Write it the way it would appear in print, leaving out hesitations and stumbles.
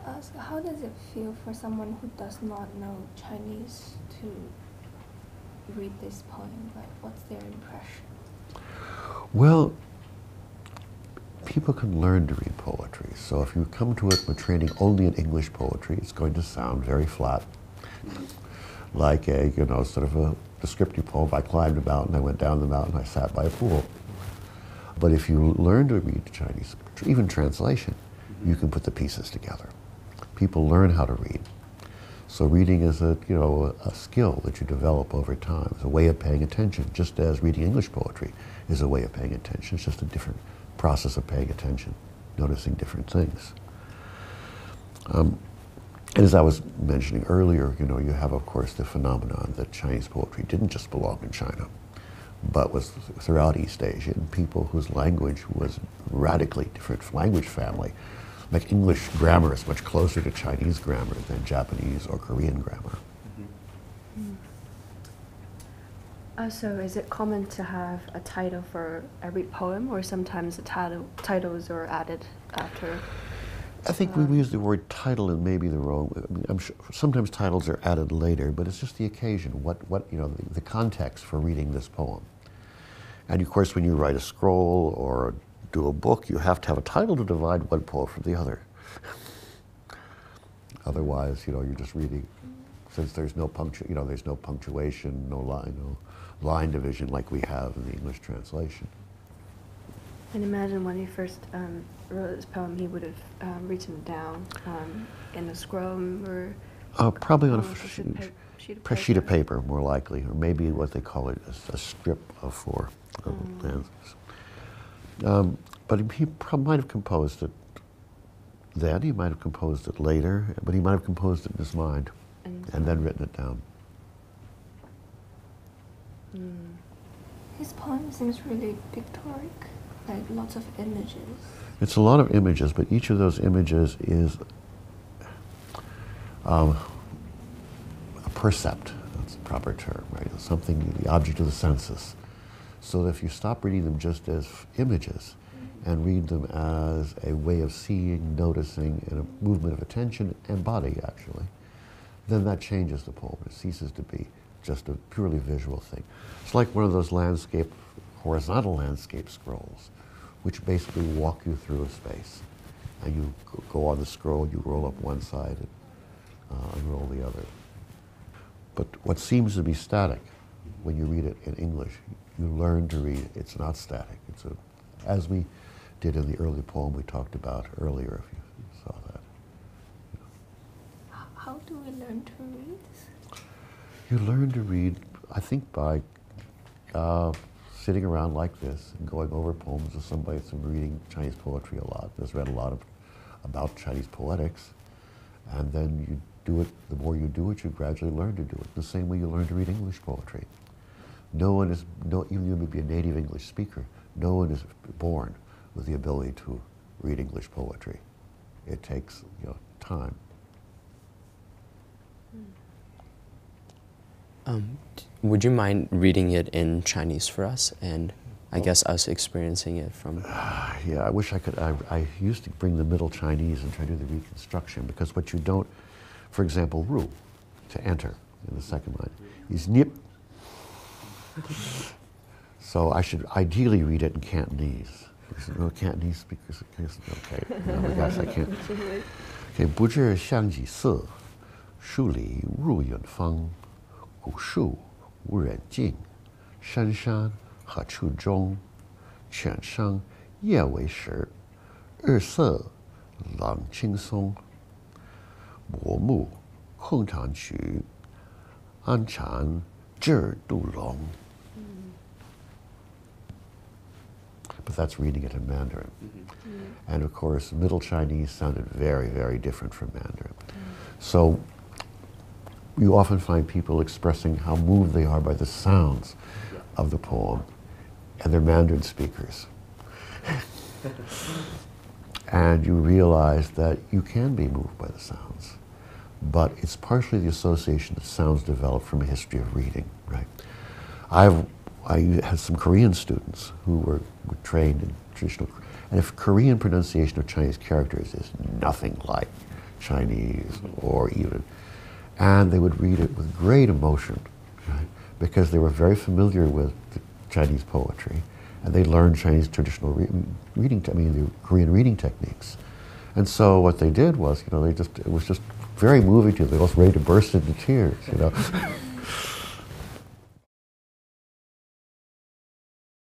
ask, how does it feel for someone who does not know Chinese to read this poem? Like, what's their impression? Well, people can learn to read poetry. So if you come to it with training only in English poetry, it's going to sound very flat, like a, sort of a descriptive poem. I climbed a mountain, I went down the mountain, I sat by a pool. But if you learn to read Chinese, even translation, you can put the pieces together. People learn how to read. So reading is a skill that you develop over time. It's a way of paying attention, just as reading English poetry is a way of paying attention. It's just a different process of paying attention, noticing different things. And as I was mentioning earlier, you have, of course, the phenomenon that Chinese poetry didn't just belong in China, but was throughout East Asia, and people whose language was radically different language family. Like English grammar is much closer to Chinese grammar than Japanese or Korean grammar. So is it common to have a title for every poem, or sometimes the titles are added after? I think we use the word title and maybe the wrong. I mean, I'm sure sometimes titles are added later, but it's just the occasion, the context for reading this poem. And of course, when you write a scroll or do a book, you have to have a title to divide one poem from the other. Otherwise, you're just reading. Since there's no there's no punctuation, no line division like we have in the English translation. And imagine when he first wrote this poem, he would have written it down in a scroll or probably on a sheet of paper, more likely, or maybe what they call it a strip of four lenses. But he might have composed it then. He might have composed it later, but he might have composed it in his mind and then written it down. His poem seems really pictorial, like lots of images. It's a lot of images, but each of those images is a percept. That's a proper term, right? It's something, the object of the senses. So if you stop reading them just as images and read them as a way of seeing, noticing, and a movement of attention and body, actually, then that changes the poem. It ceases to be just a purely visual thing. It's like one of those horizontal landscape scrolls, which basically walk you through a space. And you go on the scroll, you roll up one side and unroll the other. But what seems to be static, when you read it in English, you learn to read it. It's not static. As we did in the early poem we talked about earlier, if you saw that. How do we learn to read? You learn to read, I think, by sitting around like this and going over poems with somebody that's been reading Chinese poetry a lot, that's read a lot about Chinese poetics, and then you do it, the more you do it, you gradually learn to do it, the same way you learn to read English poetry. Even you may be a native English speaker, no one is born with the ability to read English poetry. It takes time. Would you mind reading it in Chinese for us, and I guess us experiencing it from... Yeah, I wish I could. I used to bring the Middle Chinese and try to do the reconstruction, because what you don't, for example, ru, to enter in the second line, is nip. So I should ideally read it in Cantonese. No Cantonese speakers. Okay, oh my gosh, I can't. Okay, 不知香几色，树里入远方，古树无人径，山山何处中？犬声夜为食，日色冷青松。薄暮空堂曲，安禅智度龙。But that's reading it in Mandarin. And of course, Middle Chinese sounded very, very different from Mandarin. So you often find people expressing how moved they are by the sounds of the poem, and they're Mandarin speakers. And you realize that you can be moved by the sounds, but it's partially the association that sounds develop from a history of reading, right? I had some Korean students who were trained in traditional, and if Korean pronunciation of Chinese characters is nothing like Chinese or even, and they would read it with great emotion, right? Because they were very familiar with the Chinese poetry, and they learned Chinese traditional reading, the Korean reading techniques. And so what they did was, it was just very moving to them. They were almost ready to burst into tears,